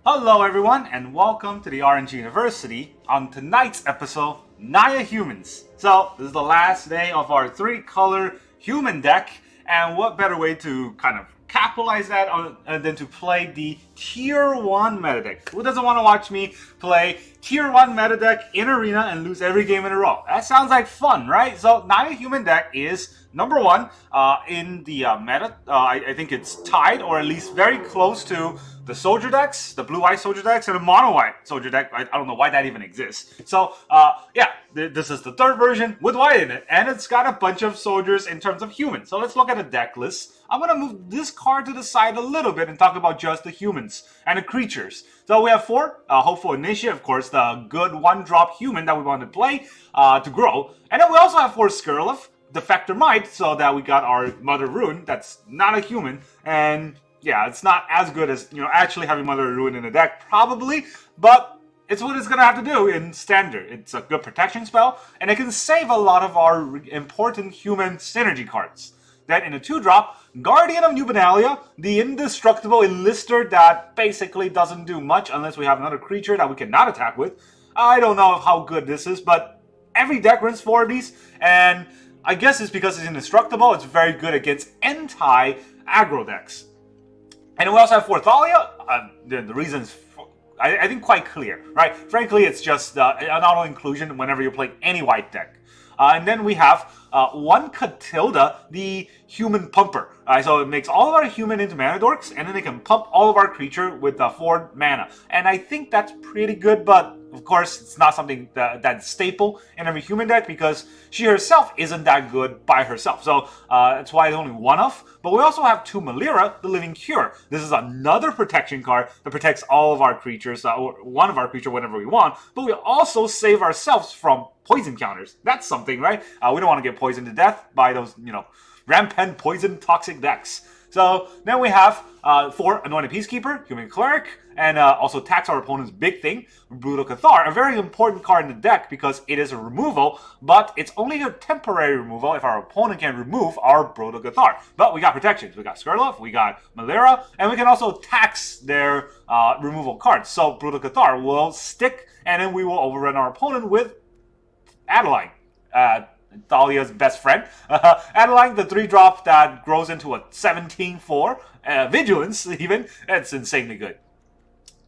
Hello everyone and welcome to the RNG University. On tonight's episode, Naya Humans. So this is the last day of our 3-color human deck, and what better way to kind of capitalize that than to play the Tier 1 meta deck. Who doesn't want to watch me play Tier 1 meta deck in Arena and lose every game in a row? That sounds like fun, right? So Naya Human deck is number 1 in the meta. I think it's tied or at least very close to the soldier decks, the blue-white soldier decks, and the mono-white soldier deck. I don't know why that even exists. So, yeah, this is the third version with white in it, and it's got a bunch of soldiers in terms of humans. So let's look at the deck list. I'm going to move this card to the side a little bit and talk about just the humans and the creatures. So we have 4, Hopeful Initiate, of course, the good 1-drop human that we want to play to grow. And then we also have 4 Skrelv, Defector Might, so that we got our Mother Rune, that's not a human, and yeah, it's not as good as, actually having Mother Ruin in the deck, probably, but it's what it's going to have to do in Standard. It's a good protection spell, and it can save a lot of our important human synergy cards. Then in a 2-drop, Guardian of New Benalia, the indestructible enlister that basically doesn't do much unless we have another creature that we cannot attack with. I don't know how good this is, but every deck runs 4 of these, and I guess it's because it's indestructible, it's very good against anti-aggro decks. And we also have 4 Thalia. The reason is, I think, quite clear, right? Frankly, it's just an auto-inclusion whenever you play any white deck. And then we have 1 Catilda, the human pumper. So it makes all of our human into mana dorks, and then it can pump all of our creature with 4 mana. And I think that's pretty good, but of course, it's not something that's staple in every human deck because she herself isn't that good by herself. So that's why it's only 1 of. But we also have 2 Malira, the Living Cure. This is another protection card that protects all of our creatures, or one of our creatures whenever we want. But we also save ourselves from poison counters. That's something, right? We don't want to get poisoned to death by those, rampant poison toxic decks. So then we have 4 Anointed Peacekeeper, Human Cleric, and also tax our opponent's big thing, Brutal Cathar. A very important card in the deck because it is a removal, but it's only a temporary removal if our opponent can remove our Brutal Cathar. But we got protections. We got Skrelv, we got Malira, and we can also tax their removal cards. So Brutal Cathar will stick, and then we will overrun our opponent with Adeline. Thalia's best friend. Adeline, the 3-drop that grows into a 17-4. Vigilance, even. That's insanely good.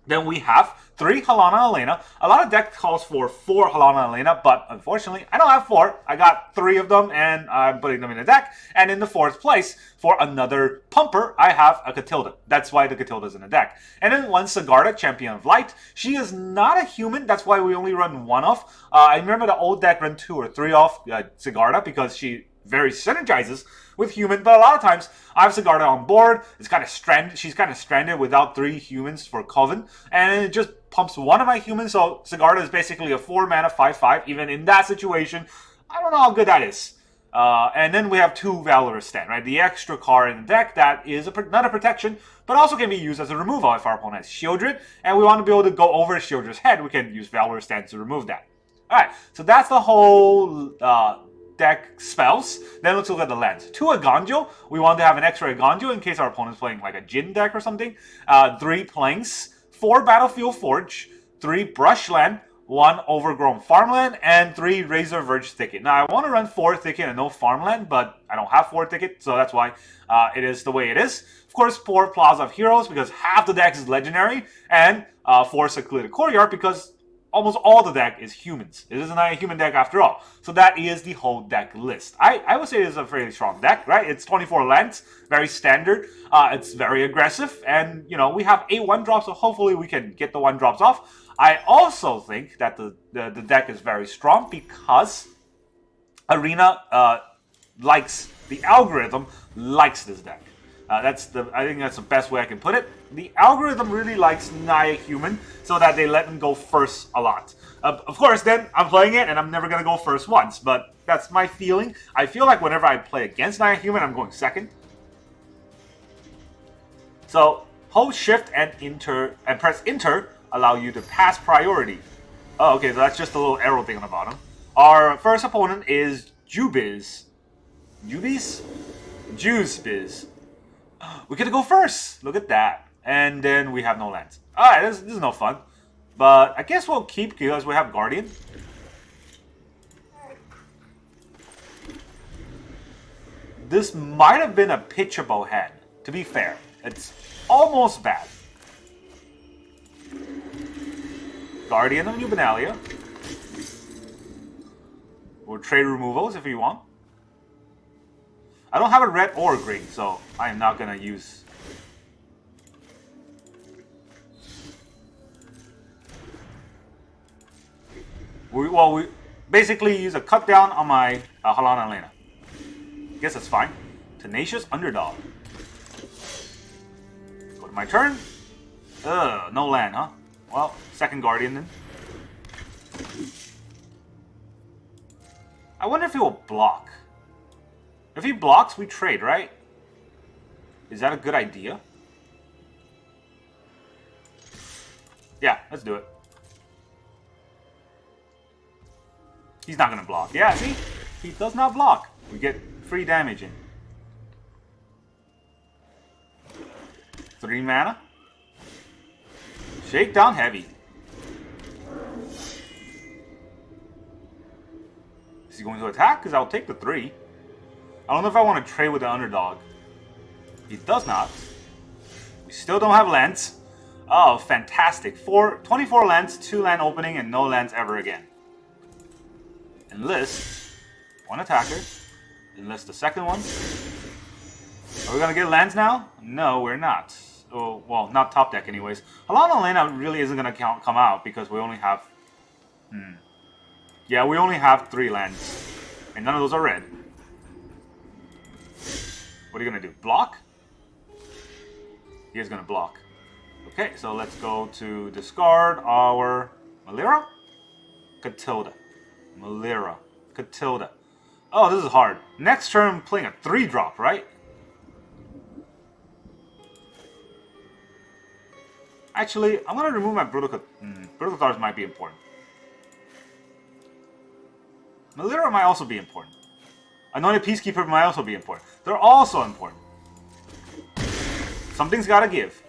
Then we have 3 Halana Alena. A lot of deck calls for 4 Halana Alena, but unfortunately, I don't have 4. I got 3 of them, and I'm putting them in the deck. And in the 4th place, for another pumper, I have a Catilda. That's why the Catilda's in the deck. And then 1 Sigarda, Champion of Light. She is not a human. That's why we only run 1 off. I remember the old deck run 2 or 3 off Sigarda because she very synergizes with human, but a lot of times I have Sigarda on board. It's kind of stranded. She's kind of stranded without 3 humans for Coven, and it just pumps 1 of my humans. So Sigarda is basically a 4 mana 5/5. Even in that situation, I don't know how good that is. And then we have 2 Valorous Stance, right? The extra card in the deck that is not a protection, but also can be used as a removal if our opponent has Shieldred, and we want to be able to go over Shieldred's head. We can use Valorous Stance to remove that. All right, so that's the whole deck spells. Then let's look at the lands. 2 Eiganjo. We want to have an extra Eiganjo in case our opponent's playing like a Jin deck or something. 3 Planks, 4 Battlefield Forge, 3 Brushland, 1 Overgrown Farmland, and 3 Razor Verge Thicket. Now, I want to run 4 Thicket and no Farmland, but I don't have 4 Thicket, so that's why it is the way it is. Of course, 4 Plaza of Heroes, because half the deck is legendary, and 4 Secluded Courtyard, because almost all the deck is humans. It is not a human deck after all. So that is the whole deck list. I would say it's a fairly strong deck, right? It's 24 lands, very standard. It's very aggressive. And, we have 8 1-drops, so hopefully we can get the 1-drops off. I also think that the deck is very strong because Arena the algorithm likes this deck. I think that's the best way I can put it. The algorithm really likes Naya Human, so that they let them go first a lot. Of course, then I'm playing it, and I'm never going to go first once, but that's my feeling. I feel like whenever I play against Naya Human, I'm going second. So, hold Shift and press Enter allow you to pass priority. Oh, okay, so that's just a little arrow thing on the bottom. Our first opponent is Jubiz. Juicebiz. We get to go first. Look at that. And then we have no lands. Alright, this is no fun. But I guess we'll keep because we have Guardian. This might have been a pitchable hand, to be fair. It's almost bad. Guardian of New Benalia. Or trade removals if you want. I don't have a red or a green, so I am not going to use... We basically use a cut down on my Halana and Alena. I guess that's fine. Tenacious Underdog. Go to my turn. No land, huh? Well, second Guardian then. I wonder if he will block. If he blocks, we trade, right? Is that a good idea? Yeah, let's do it. He's not going to block. Yeah, see? He does not block. We get free damage in. 3 mana. Shakedown heavy. Is he going to attack? Because I'll take the 3. I don't know if I want to trade with the underdog. He does not. We still don't have lands. Oh, fantastic. 24 lands, 2 land opening, and no lands ever again. Enlist. 1 attacker. Enlist the second one. Are we going to get lands now? No, we're not. Oh, well, not top deck anyways. Halana Alena really isn't going to come out because we only have... Yeah, we only have 3 lands. And none of those are red. What are you going to do? Block? He is going to block. Okay, so let's go to discard our Malira. Catilda. Malira. Catilda. Oh, this is hard. Next turn, I'm playing a 3-drop, right? Actually, I'm going to remove my Brutal Cathars might be important. Malira might also be important. Anointed Peacekeeper might also be important. They're also important. Something's got to give.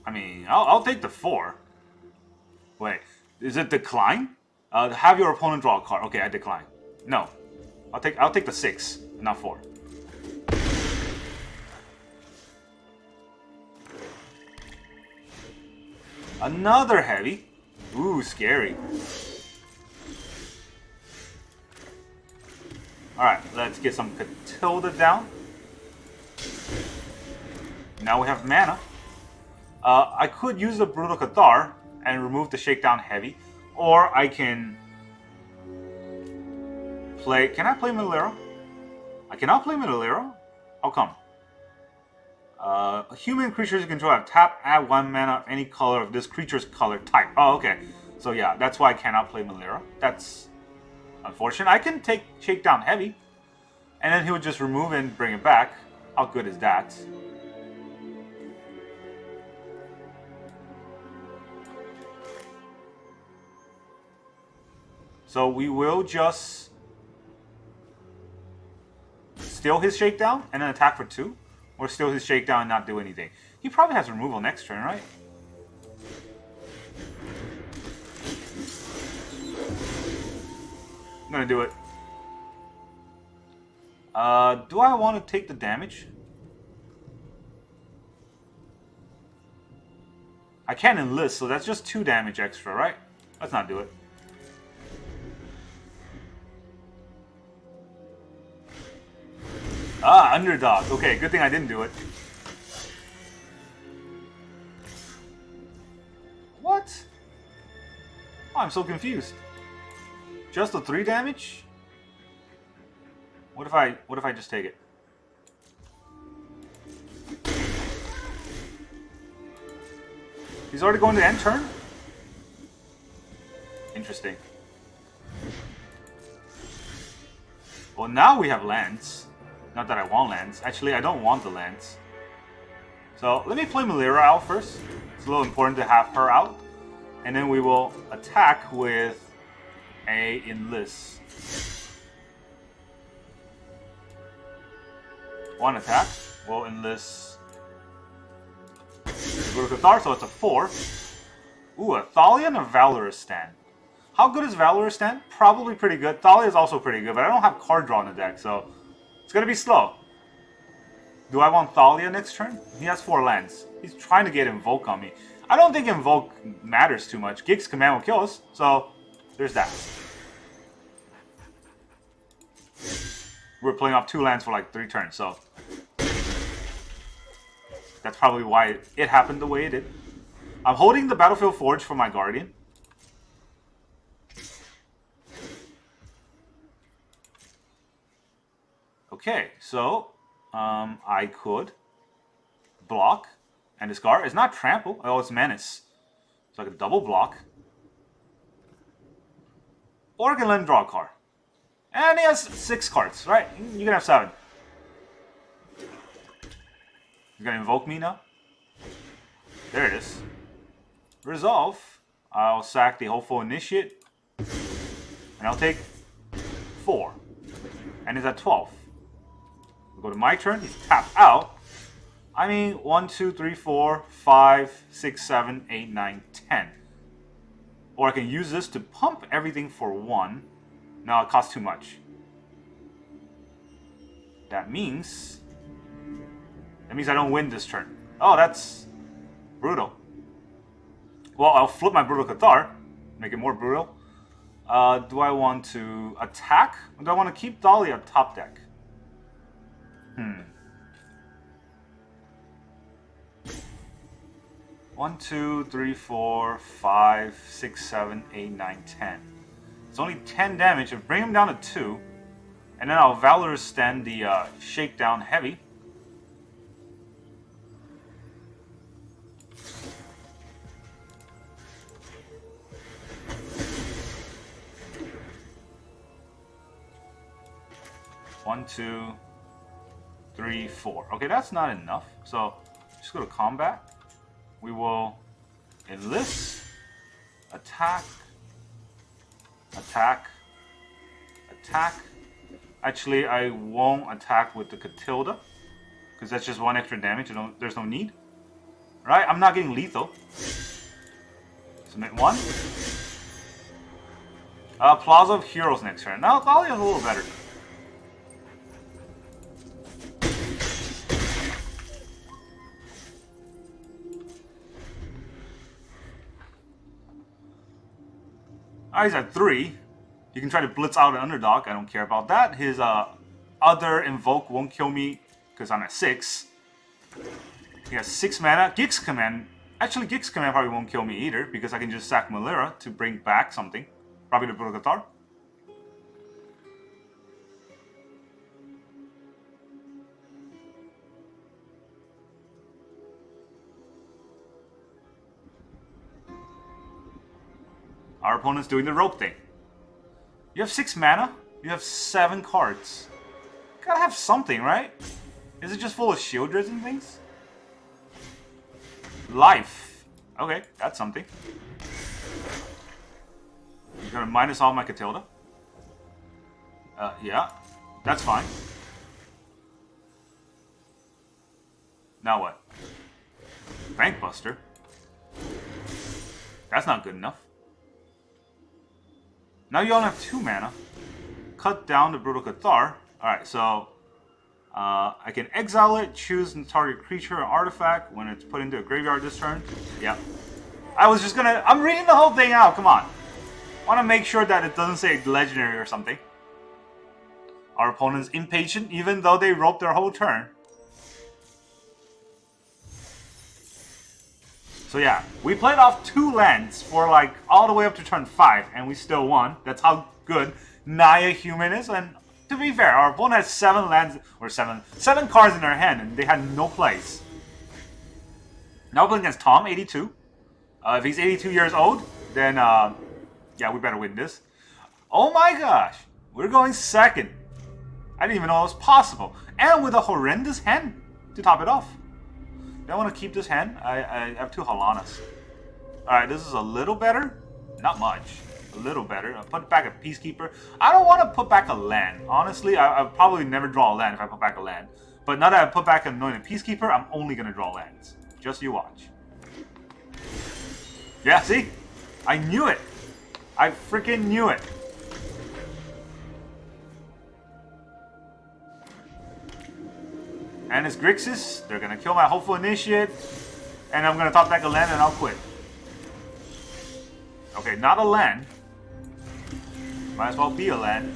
I mean, I'll take the 4. Wait, is it decline? Have your opponent draw a card. Okay, I decline. No, I'll take the 6, not 4. Another heavy. Ooh, scary. Alright, let's get some Catilda down. Now we have mana. I could use the Brutal Cathar and remove the Shakedown Heavy. Or I can play... Can I play Malira? I cannot play Malira? How come? Human creatures you control have tap, add 1 mana of any color of this creature's color type. Oh, okay. So yeah, that's why I cannot play Malira. That's unfortunate. I can take Shakedown Heavy, and then he would just remove it and bring it back. How good is that? So we will just steal his Shakedown and then attack for 2. Or steal his Shakedown and not do anything. He probably has removal next turn, right? I'm gonna do it. Do I want to take the damage? I can't enlist, so that's just 2 damage extra, right? Let's not do it. Ah, underdog. Okay, good thing I didn't do it. What? Oh, I'm so confused. Just the 3 damage? What if I just take it? He's already going to end turn? Interesting. Well, now we have lands. Not that I want lands. Actually, I don't want the lands. So, let me play Malira out first. It's a little important to have her out. And then we will attack with a enlist. One attack. We'll enlist Cathar, so it's a 4. Ooh, a Thalia and a Valorous Stance. How good is Valorous Stance? Probably pretty good. Thalia is also pretty good, but I don't have card draw in the deck, so it's gonna be slow. Do I want Thalia next turn? He has 4 lands. He's trying to get Invoke on me. I don't think Invoke matters too much. Gig's Command will kill us, so there's that. We're playing off 2 lands for like 3 turns, so that's probably why it happened the way it did. I'm holding the Battlefield Forge for my Guardian. Okay, so I could block and discard. It's not trample. Oh, it's menace. So I can double block. Or I can let him draw a card. And he has 6 cards, right? You can have 7. He's gonna invoke me now. There it is. Resolve. I'll sack the Hopeful Initiate. And I'll take 4. And he's at 12. We'll go to my turn. He's tapped out. I mean, 1, 2, 3, 4, 5, 6, 7, 8, 9, 10. Or I can use this to pump everything for 1. No, it costs too much. That means I don't win this turn. Oh, that's brutal. Well, I'll flip my Brutal Cathar, make it more brutal. Do I want to attack? Or do I want to keep Thalia top deck? 1, 2, 3, 4, 5, 6, 7, 8, 9, 10. It's only 10 damage. I'll bring him down to 2. And then I'll Valorous Stance the Shakedown Heavy. One, 2, 3, 4. Okay, that's not enough. So just go to combat. We will enlist, attack, attack, attack. Actually, I won't attack with the Catilda because that's just 1 extra damage. There's no need. Right? I'm not getting lethal. Submit 1. Plaza of Heroes next turn. Now Thalia's a little better. He's at 3. You can try to blitz out an underdog. I don't care about that. His other invoke won't kill me because I'm at 6. He has 6 mana. Gig's Command. Actually, Gig's Command probably won't kill me either because I can just sack Malera to bring back something. Probably the Brutal Cathar. Our opponent's doing the rope thing. You have 6 mana. You have 7 cards. Gotta have something, right? Is it just full of shield drills and things? Life. Okay, that's something. He's gonna minus all my Catilda. Yeah. That's fine. Now what? Bankbuster. That's not good enough. Now you only have 2 mana. Cut down the Brutal Cathar. Alright, so I can exile it, choose the target creature or artifact when it's put into a graveyard this turn. Yep. I'm reading the whole thing out, come on. I want to make sure that it doesn't say legendary or something. Our opponent's impatient even though they roped their whole turn. So yeah, we played off 2 lands for like all the way up to turn 5 and we still won. That's how good Naya Human is. And to be fair, our opponent has 7 lands, or 7 cards in their hand and they had no plays. Now we're playing against Tom, 82. If he's 82 years old, then yeah, we better win this. Oh my gosh, we're going second. I didn't even know it was possible. And with a horrendous hand to top it off. Do I want to keep this hand? I have 2 Halanas. Alright, this is a little better. Not much. A little better. I'll put back a Peacekeeper. I don't want to put back a land. Honestly, I'll probably never draw a land if I put back a land. But now that I put back an Anointed Peacekeeper, I'm only going to draw lands. Just you watch. Yeah, see? I knew it. I freaking knew it. And it's Grixis. They're going to kill my Hopeful Initiate. And I'm going to top deck a land and I'll quit. Okay, not a land. Might as well be a land.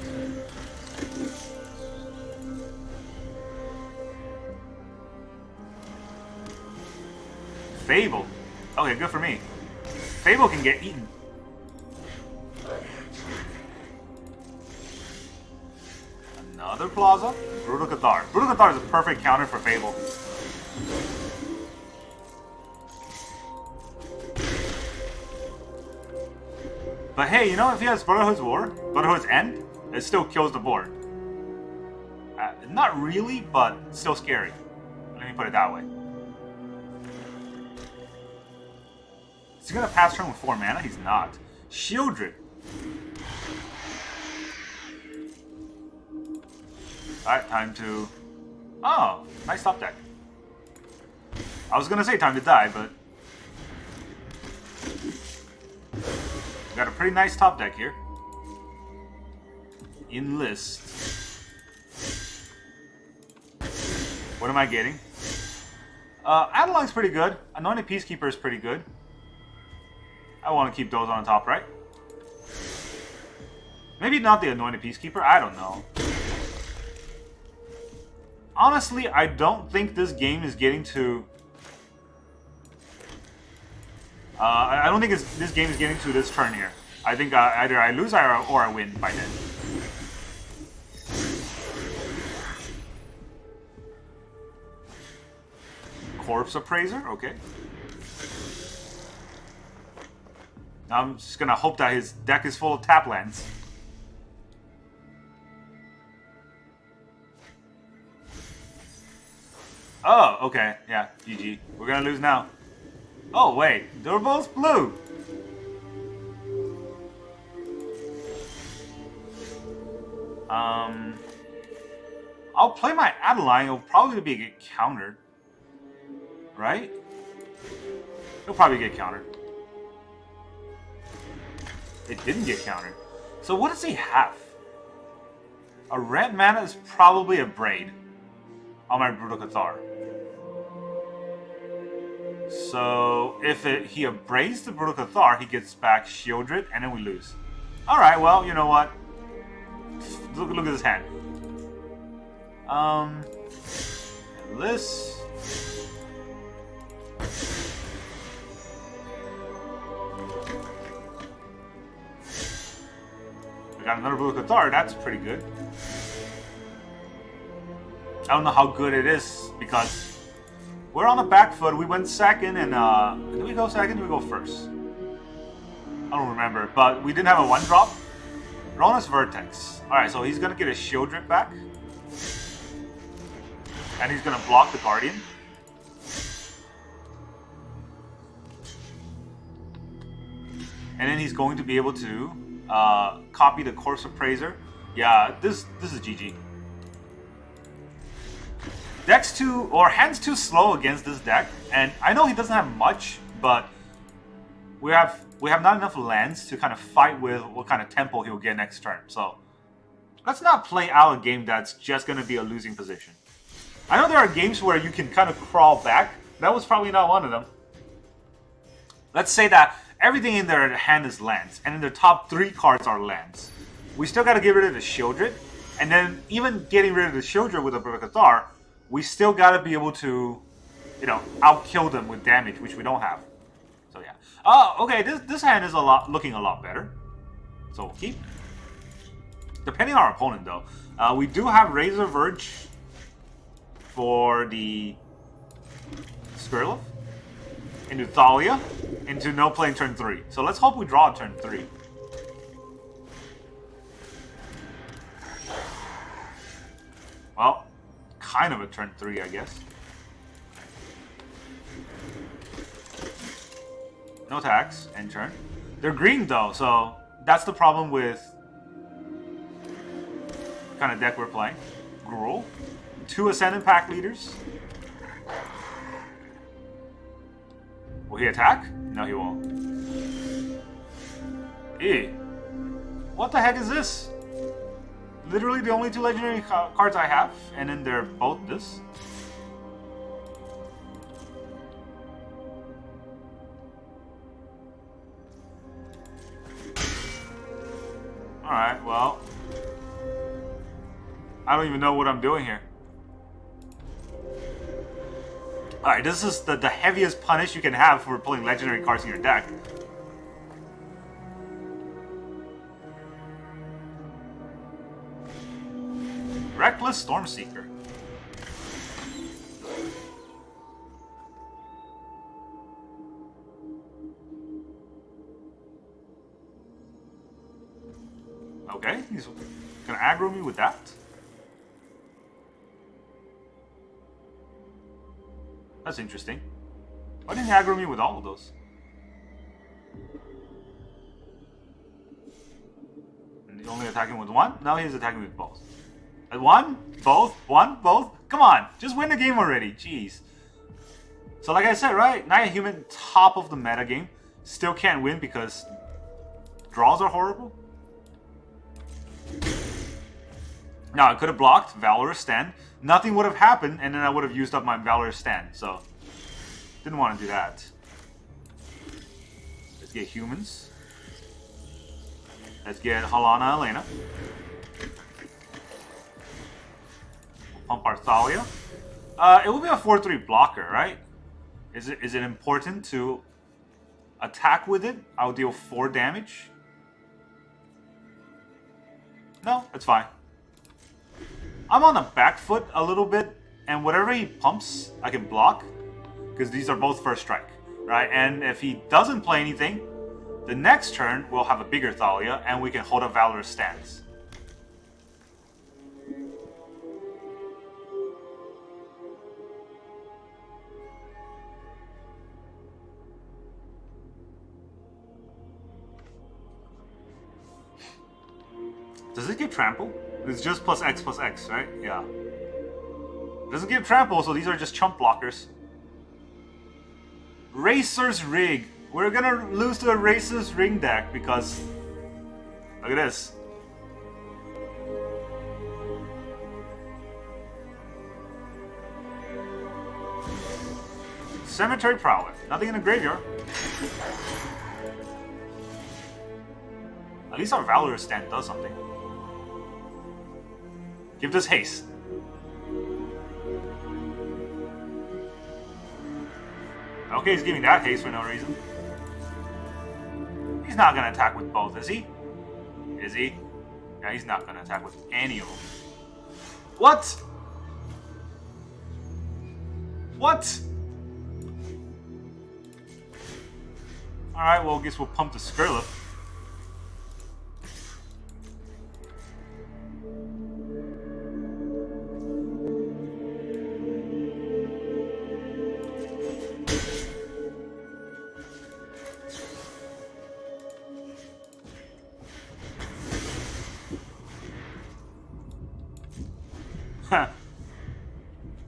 Fable. Okay, good for me. Fable can get eaten. Another Plaza. Brutal Cathar. Brutal Cathar is a perfect counter for Fable. But hey, you know, if he has Brotherhood's End, it still kills the board. Not really, but still scary. Let me put it that way. Is he gonna pass turn with 4 mana? He's not. Shieldred. Alright, time to... Oh, nice top deck. I was gonna say time to die, but... Got a pretty nice top deck here. Enlist. What am I getting? Adeline's pretty good. Anointed Peacekeeper is pretty good. I want to keep those on the top right. Maybe not the Anointed Peacekeeper, I don't know. Honestly, I don't think this game is getting to... I don't think this game is getting to this turn here. I think either I lose or I win by then. Corpse Appraiser, okay. Now I'm just gonna hope that his deck is full of tap lands. Oh, okay, yeah, GG. We're gonna lose now. Oh wait, they're both blue. I'll play my Adeline. It'll probably get countered, right? It'll probably get countered. It didn't get countered. So what does he have? A red mana is probably a Braid on my Brutal Cathar. So if he abrades the Brutal Cathar, he gets back Shieldred, and then we lose. Alright, well, you know what? Look at this hand. This. We got another Brutal Cathar, that's pretty good. I don't know how good it is, because we're on the back foot. We went second, and did we go second? Did we go first? I don't remember, but we didn't have a 1-drop. Ronus Vertex. Alright, so he's gonna get his Shieldred back. And he's gonna block the Guardian. And then he's going to be able to copy the Corpse Appraiser. Yeah, this is GG. Deck's too, or hand's too slow against this deck, and I know he doesn't have much, but we have not enough lands to kind of fight with what kind of tempo he'll get next turn. So let's not play out a game that's just going to be a losing position. I know there are games where you can kind of crawl back. That was probably not one of them. Let's say that everything in their hand is lands, and in their top 3 cards are lands. We still got to get rid of the Shieldred, and then even getting rid of the Shieldred with a Brutal Cathar, we still got to be able to, you know, outkill them with damage, which we don't have. So yeah. Oh, okay. This hand is looking a lot better. So we'll keep. Depending on our opponent, though, we do have Razor Verge for the Skrelv into Thalia into no playing turn 3. So let's hope we draw turn 3. Well, kind of a turn 3, I guess. No attacks. End turn. They're green though, so that's the problem with the kind of deck we're playing. Gruul. 2 Ascendant Pack Leaders. Will he attack? No, he won't. Ew. What the heck is this? Literally the only 2 legendary cards I have, and then they're both this. Alright, well. I don't even know what I'm doing here. Alright, this is the heaviest punish you can have for pulling legendary cards in your deck. Reckless Stormseeker. Okay, he's gonna aggro me with that. That's interesting. Why didn't he aggro me with all of those? And he's only attacking with 1? Now he's attacking with both. One? Both? One? Both? Come on, just win the game already. Jeez. So like I said, right? Naya Human, top of the meta game. Still can't win because draws are horrible. Now, I could have blocked Valorous Stance. Nothing would have happened, and then I would have used up my Valorous Stance. So, didn't want to do that. Let's get humans. Let's get Halana, Alena. We'll pump our Thalia. It will be a 4-3 blocker, right? Is it important to attack with it? I'll deal 4 damage. No, it's fine. I'm on the back foot a little bit, and whatever he pumps, I can block, because these are both first strike, right? And if he doesn't play anything, the next turn we'll have a bigger Thalia, and we can hold a Valorous Stance. Does it give trample? It's just plus X, right? Yeah. Doesn't give trample, so these are just chump blockers. Racer's Rig. We're gonna lose to a Racer's Ring deck because... Look at this. Cemetery Prowler. Nothing in the graveyard. At least our Valorous Stance does something. Give this haste. Okay, he's giving that haste for no reason. He's not gonna attack with both, is he? Is he? Yeah, he's not gonna attack with any of them. What? What? Alright, well, I guess we'll pump the Skrelv.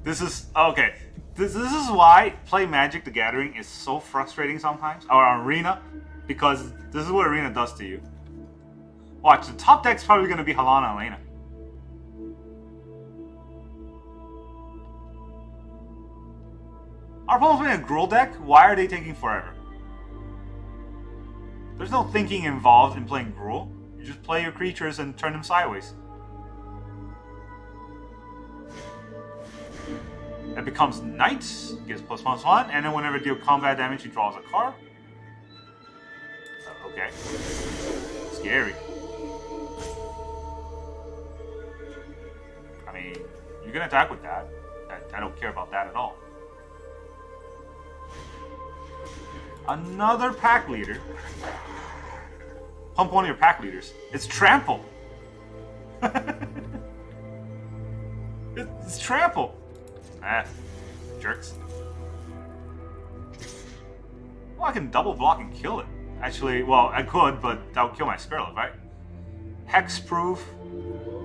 This is okay. This is why play Magic the Gathering is so frustrating sometimes, or Arena, because this is what Arena does to you. Watch, the top deck's probably going to be Halana Alena. Our opponent's playing a Gruul deck. Why are they taking forever? There's no thinking involved in playing Gruul. You just play your creatures and turn them sideways. It becomes Knight, gives +1/+1, and then whenever it deals combat damage, he draws a card. Okay. Scary. I mean, you can attack with that. I don't care about that at all. Another pack leader. Pump one of your pack leaders. It's Trample. It's Trample. Ah, jerks. Well, I can double block and kill it. Actually, well, I could, but that would kill my Skrelv, right? Hexproof.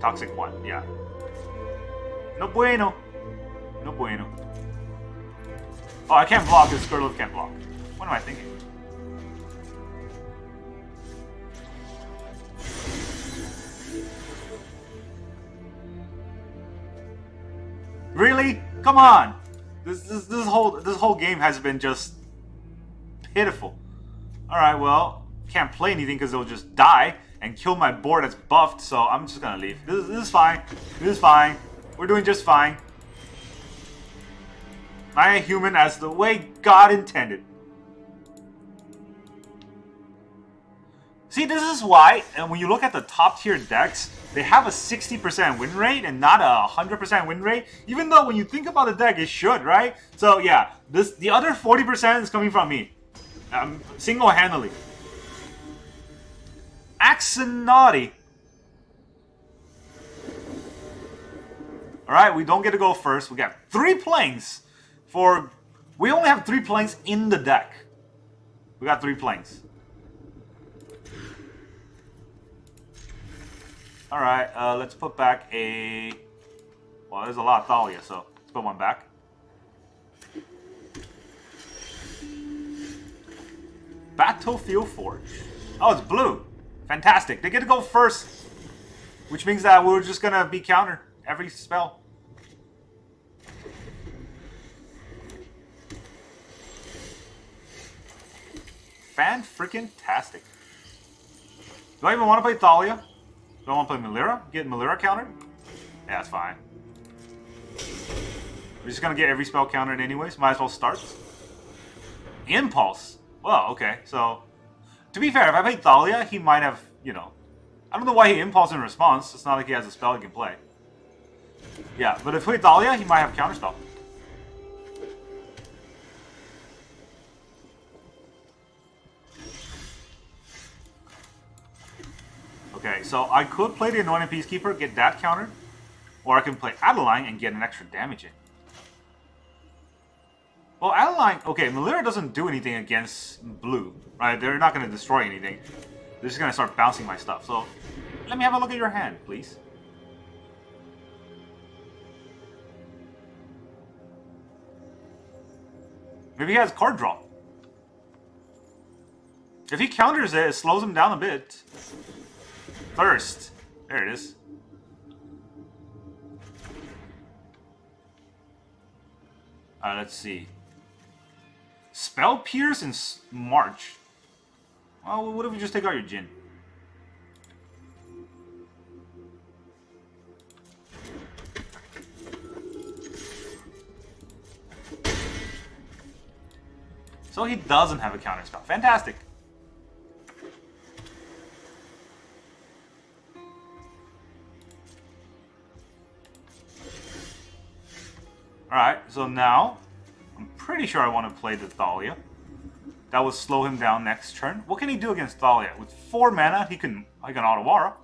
Toxic 1, yeah. No bueno. No bueno. Oh, I can't block because Skrelv can't block. What am I thinking? Really? Come on! This whole game has been just pitiful. Alright, well, can't play anything because it'll just die and kill my board that's buffed, so I'm just gonna leave. This is fine. This is fine. We're doing just fine. Naya Human as the way God intended. See, this is why, and when you look at the top tier decks, they have a 60% win rate and not a 100% win rate. Even though when you think about the deck, it should, right? So yeah, the other 40% is coming from me. Single-handedly. Axonaughty. Alright, we don't get to go first. We got 3 planes for... We only have 3 planes in the deck. We got 3 planes. Alright, let's put back a... Well, there's a lot of Thalia, so let's put one back. Battlefield Forge. Oh, it's blue. Fantastic. They get to go first. Which means that we're just going to be countered every spell. Fan-freaking-tastic. Do I even want to play Thalia? Do I want to play Melira? Get Melira countered? Yeah, that's fine. We're just going to get every spell countered anyways. Might as well start. Impulse. Well, okay. So, to be fair, if I played Thalia, he might have, you know... I don't know why he impulse in response. It's not like he has a spell he can play. Yeah, but if he played Thalia, he might have counterspell. Okay, so I could play the Anointed Peacekeeper, get that countered. Or I can play Adeline and get an extra damage in. Well, Adeline... Okay, Melira doesn't do anything against blue, right? They're not going to destroy anything. They're just going to start bouncing my stuff. So, let me have a look at your hand, please. Maybe he has card draw. If he counters it, it slows him down a bit. Thirst. There it is. Let's see. Spell Pierce and March. Well, what if we just take out your Jin? So he doesn't have a counterspell. Fantastic. Alright, so now, I'm pretty sure I want to play the Thalia. That will slow him down next turn. What can he do against Thalia? With 4 mana, he can Auto-Aura.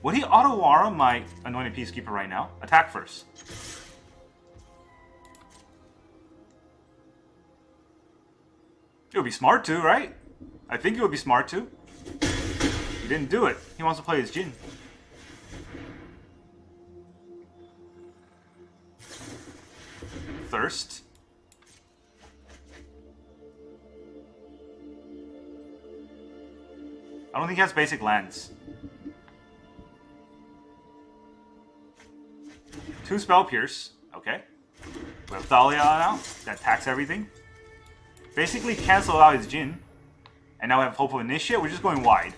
Would he Auto-Aura my Anointed Peacekeeper right now? Attack first. It would be smart to, right? I think it would be smart to. He didn't do it. He wants to play his Jin. Thirst. I don't think he has basic lands. 2 Spell Pierce. Okay. We have Thalia now. That attacks everything. Basically cancel out his Jin. And now we have Hope of Initiate. We're just going wide.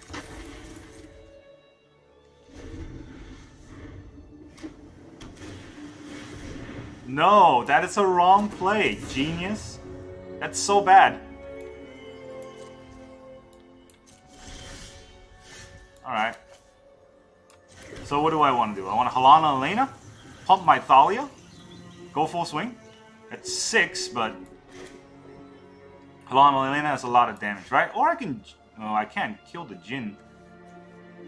No, that is a wrong play, genius. That's so bad. Alright. So what do I want to do? I want to Halana Alena, pump my Thalia, go full swing. That's 6, but Halana Alena has a lot of damage, right? Or I can... Oh, I can't kill the Jin.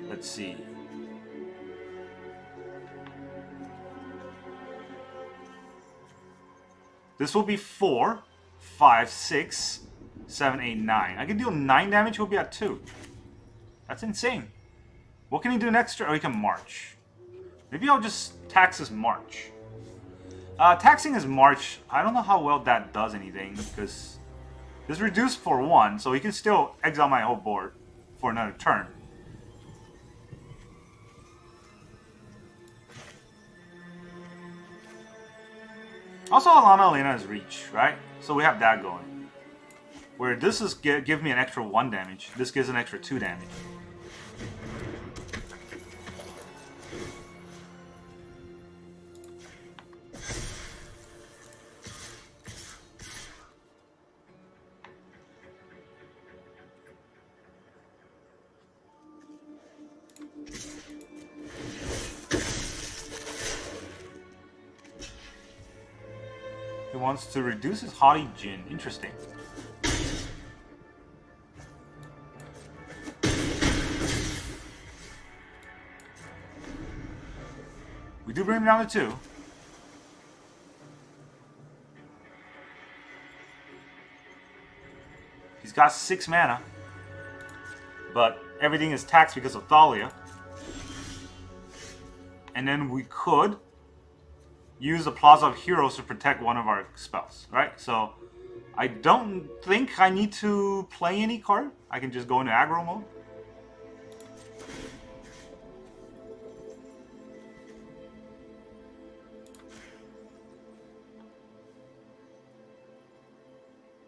Let's see. This will be 4. 5, 6, 7, 8, 9. I can deal 9 damage, he'll be at 2. That's insane. What can he do next turn? Oh, he can march. Maybe I'll just tax his march. Taxing his march, I don't know how well that does anything, because it's reduced for 1, so he can still exile my whole board for another turn. Also, Halana Alena has reach, right? So we have that going. Where this is give me an extra 1 damage. This gives an extra 2 damage. He wants to reduce his Haughty Djinn. Interesting. We do bring him down to 2. He's got 6 mana. But everything is taxed because of Thalia. And then we could use the Plaza of Heroes to protect one of our spells, right? So I don't think I need to play any card. I can just go into aggro mode.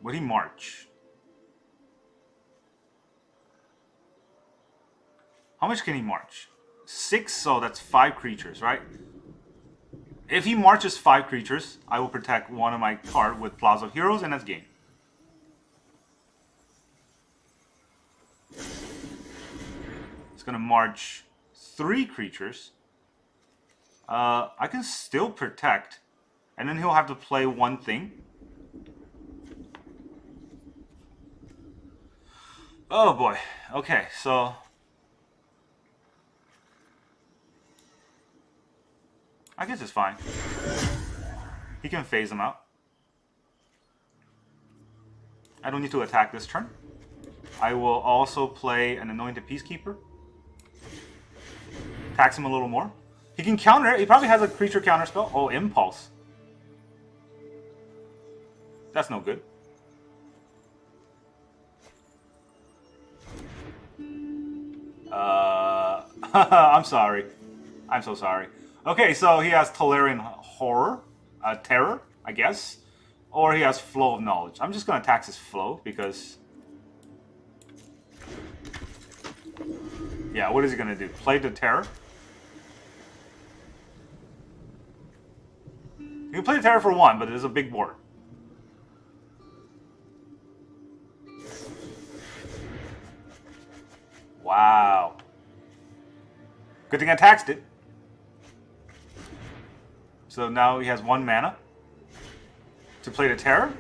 Would he march? How much can he march? 6, so that's 5 creatures, right? If he marches 5 creatures, I will protect one of my card with Plaza of Heroes, and that's game. It's gonna march 3 creatures. I can still protect, and then he'll have to play 1 thing. Oh boy. Okay, so I guess it's fine. He can phase them out. I don't need to attack this turn. I will also play an Anointed Peacekeeper. Tax him a little more. He can counter it. He probably has a creature counter spell. Oh, Impulse. That's no good. I'm sorry. I'm so sorry. Okay, so he has Tolarian Horror, Terror, I guess. Or he has Flow of Knowledge. I'm just going to tax his Flow because... yeah, what is he going to do? Play the Terror? You can play the Terror for 1, but it is a big board. Wow. Good thing I taxed it. So now he has 1 mana to play the Terror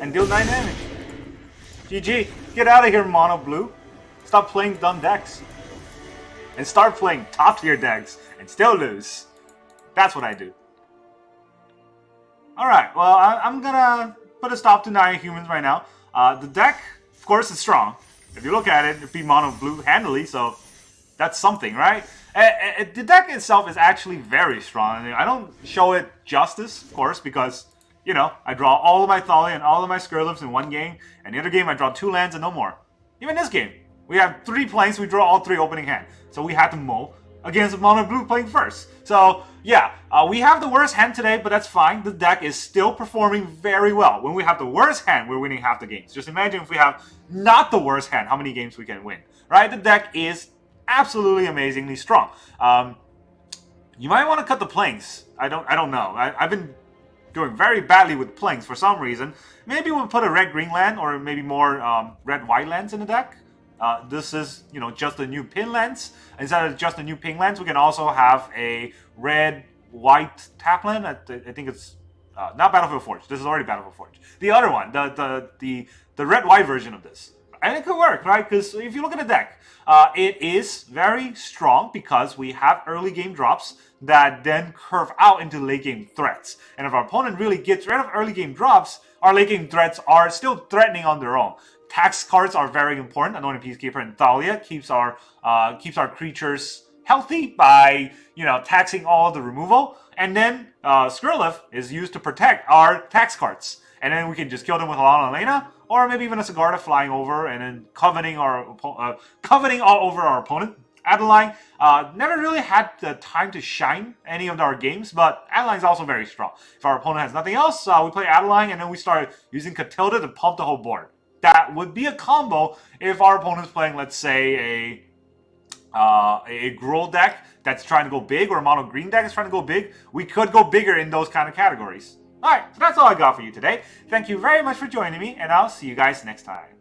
and deal 9 damage. GG. Get out of here, Mono Blue. Stop playing dumb decks. And start playing top tier decks and still lose. That's what I do. Alright, well, I'm gonna put a stop to Naya Humans right now. The deck, of course, is strong. If you look at it, it beat Mono Blue handily, so that's something, right? The deck itself is actually very strong. I don't show it justice, of course, because, you know, I draw all of my Thalia and all of my Skrelvs in one game, and the other game I draw 2 lands and no more. Even this game, we have 3 planes, we draw all 3 opening hand. So we had to mow against Mono Blue playing first. So, yeah, we have the worst hand today, but that's fine. The deck is still performing very well. When we have the worst hand, we're winning half the games. Just imagine if we have not the worst hand, how many games we can win, right? The deck is absolutely amazingly strong. You might want to cut the planes. I don't know. I've been doing very badly with planes for some reason. Maybe we'll put a red-green land or maybe more red-white lands in the deck. This is, you know, just the new pin lands. Instead of just the new ping lands, we can also have a red-white tap land. I think it's not Battlefield Forge. This is already Battlefield Forge. The other one, the red-white version of this. And it could work, right? Because if you look at the deck, it is very strong because we have early game drops that then curve out into late game threats. And if our opponent really gets rid of early game drops, our late game threats are still threatening on their own. Tax cards are very important. Anointed Peacekeeper and Thalia keeps our creatures healthy by, taxing all the removal. And then Skrelv is used to protect our tax cards. And then we can just kill them with Halana and Alena, or maybe even a Sigarda flying over and then coveting all over our opponent. Adeline never really had the time to shine any of our games, but Adeline's also very strong. If our opponent has nothing else, we play Adeline, and then we start using Catilda to pump the whole board. That would be a combo if our opponent's playing, let's say, a Gruul deck that's trying to go big, or a mono green deck is trying to go big. We could go bigger in those kind of categories. Alright, so that's all I got for you today. Thank you very much for joining me, and I'll see you guys next time.